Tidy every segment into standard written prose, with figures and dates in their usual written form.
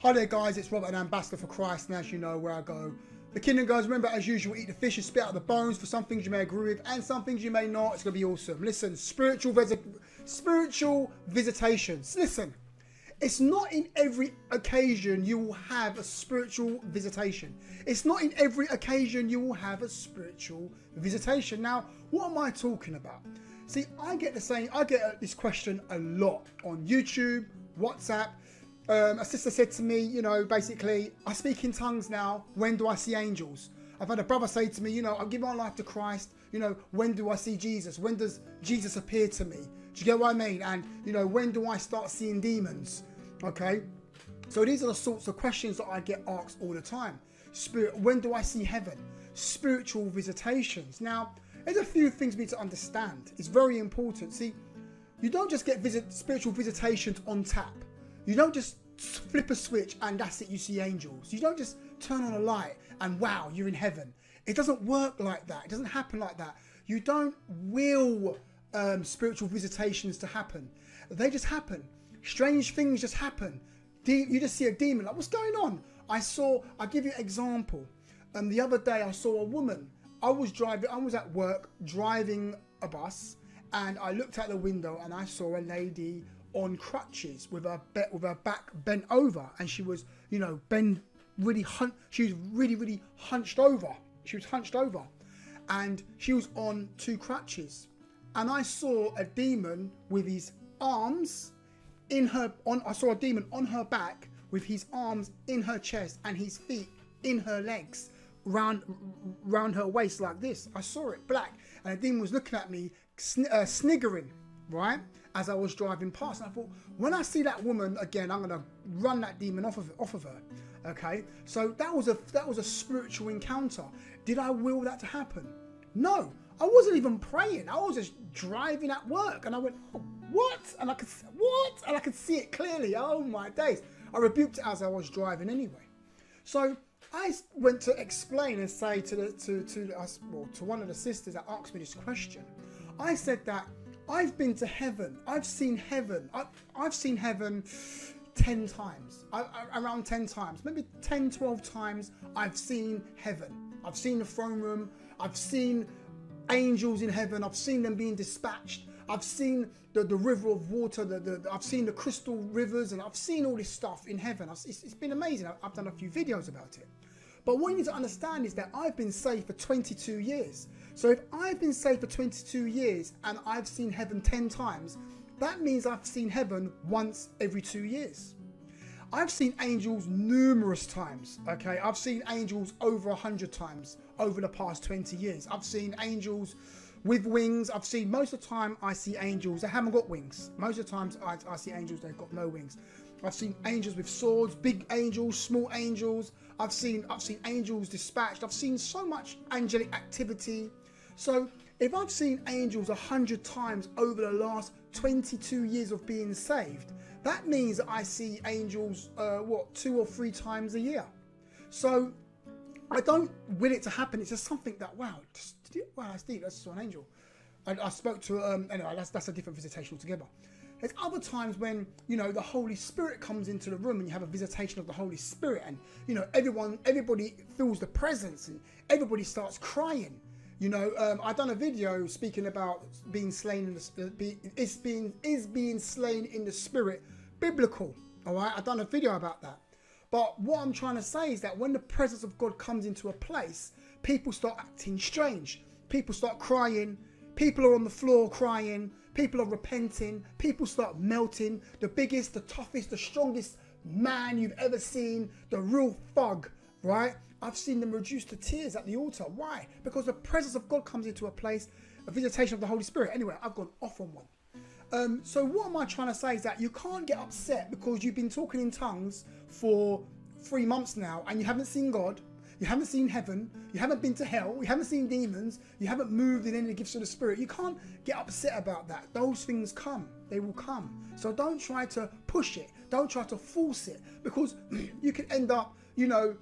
Hi there guys, it's Robert, an ambassador for Christ, and as you know where I go, the kingdom goes. Remember, as usual, eat the fish and spit out the bones. For some things you may agree with and some things you may not. It's going to be awesome. Listen, spiritual visitations. Listen, it's not in every occasion you will have a spiritual visitation. It's not in every occasion you will have a spiritual visitation. Now, what am I talking about? See, I get this question a lot on YouTube, WhatsApp. A sister said to me, you know, basically, I speak in tongues now. When do I see angels? I've had a brother say to me, you know, I'll give my life to Christ. You know, when do I see Jesus? When does Jesus appear to me? Do you get what I mean? And, you know, when do I start seeing demons? Okay. So these are the sorts of questions that I get asked all the time. When do I see heaven? Spiritual visitations. Now, there's a few things we need to understand. It's very important. See, you don't just get spiritual visitations on tap. You don't just flip a switch and that's it, you see angels. You don't just turn on a light and wow, you're in heaven. It doesn't work like that. It doesn't happen like that. You don't will spiritual visitations to happen. They just happen. Strange things just happen. You just see a demon, like, what's going on? I'll give you an example. The other day I saw a woman. I was at work driving a bus, and I looked out the window and I saw a lady on crutches with her back bent over, and she was, you know, she was really hunched over. She was hunched over, and she was on two crutches, and I saw a demon with his arms I saw a demon on her back with his arms in her chest and his feet in her legs, round her waist like this. I saw it black, and the demon was looking at me, sniggering, right, as I was driving past. And I thought, when I see that woman again, I'm gonna run that demon off of her. Okay, so that was a spiritual encounter. Did I will that to happen? No, I wasn't even praying. I was just driving at work, and I went, oh, what? And I could see it clearly. Oh my days! I rebuked it as I was driving anyway. So I went to explain and say to one of the sisters that asked me this question. I said that I've been to heaven. I've seen heaven. I've seen heaven 10 times. Around 10 times. Maybe 10, 12 times I've seen heaven. I've seen the throne room. I've seen angels in heaven. I've seen them being dispatched. I've seen the river of water. I've seen the crystal rivers, and I've seen all this stuff in heaven. It's been amazing. I've done a few videos about it. But what you need to understand is that I've been saved for 22 years. So if I've been saved for 22 years and I've seen heaven 10 times, that means I've seen heaven once every 2 years. I've seen angels numerous times, okay? I've seen angels over 100 times over the past 20 years. I've seen angels with wings. Most of the time I see angels that haven't got wings. Most of the times I see angels that have got no wings. I've seen angels with swords, big angels, small angels. I've seen angels dispatched. I've seen so much angelic activity. So if I've seen angels 100 times over the last 22 years of being saved, that means that I see angels, 2 or 3 times a year. So I don't will it to happen. It's just something that, wow, that's deep. That's just an angel. I spoke to, anyway, that's a different visitation altogether. There's other times when, you know, the Holy Spirit comes into the room and you have a visitation of the Holy Spirit, and, you know, everybody feels the presence and everybody starts crying. You know, I've done a video speaking about being slain being slain in the Spirit biblical. All right, I've done a video about that. But what I'm trying to say is that when the presence of God comes into a place, people start acting strange. People start crying. People are on the floor crying. People are repenting. People start melting. The biggest, the toughest, the strongest man you've ever seen, the real thug, right? I've seen them reduced to tears at the altar. Why? Because the presence of God comes into a place, a visitation of the Holy Spirit. Anyway, I've gone off on one. So what am I trying to say is that you can't get upset because you've been talking in tongues for 3 months now and you haven't seen God. You haven't seen heaven, you haven't been to hell, you haven't seen demons, you haven't moved in any of the gifts of the Spirit. You can't get upset about that. Those things come, they will come. So don't try to push it, don't try to force it, because you can end up, you know,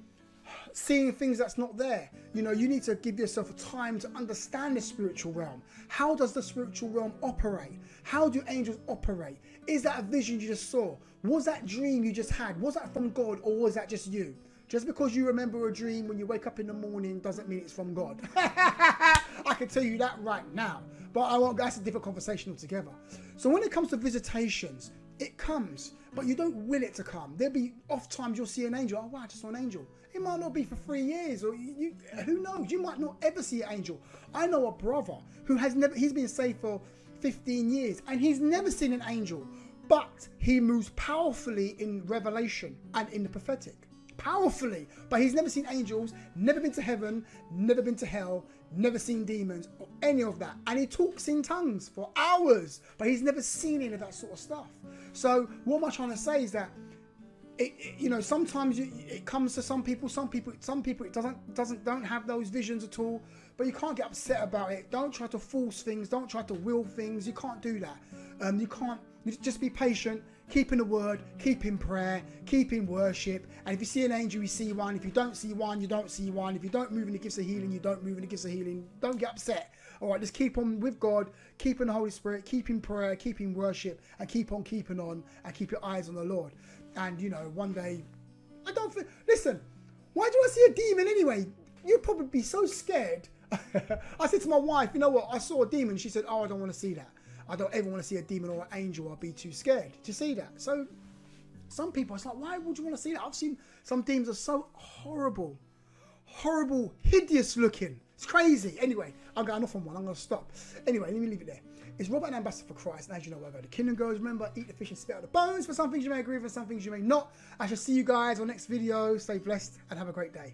seeing things that's not there. You know, you need to give yourself a time to understand the spiritual realm. How does the spiritual realm operate? How do angels operate? Is that a vision you just saw? Was that dream you just had? Was that from God, or was that just you? Just because you remember a dream when you wake up in the morning doesn't mean it's from God. I can tell you that right now. But I won't. That's a different conversation altogether. So when it comes to visitations, it comes, but you don't will it to come. There'll be oft times you'll see an angel. Oh wow, I just saw an angel. It might not be for 3 years, or who knows? You might not ever see an angel. I know a brother who has never. He's been saved for 15 years, and he's never seen an angel. But he moves powerfully in revelation and in the prophetic. Powerfully, but he's never seen angels, never been to heaven, never been to hell, never seen demons or any of that, and he talks in tongues for hours, but he's never seen any of that sort of stuff. So what am I trying to say is that you know, sometimes it comes to some people it don't have those visions at all, but you can't get upset about it. Don't try to force things, don't try to will things. You can't do that. You just be patient, keep in the word, keep in prayer, keep in worship. And if you see an angel, you see one. If you don't see one, you don't see one. If you don't move in the gifts of healing, you don't move in the gifts of healing. Don't get upset. All right, just keep on with God, keep in the Holy Spirit, keep in prayer, keep in worship, and keep on keeping on, and keep your eyes on the Lord. And you know, one day, listen, why do I see a demon anyway? You'd probably be so scared. I said to my wife, you know what, I saw a demon. She said, oh, I don't want to see that. I don't ever want to see a demon or an angel. I'll be too scared to see that. So some people, it's like, why would you want to see that? I've seen some demons are so horrible, hideous looking. It's crazy. Anyway, I'm going off on one. I'm going to stop. Anyway, let me leave it there. It's Robert, an ambassador for Christ. And as you know, where I go, the kingdom goes. Remember, eat the fish and spit out the bones. For some things you may agree with, for some things you may not. I shall see you guys on the next video. Stay blessed and have a great day.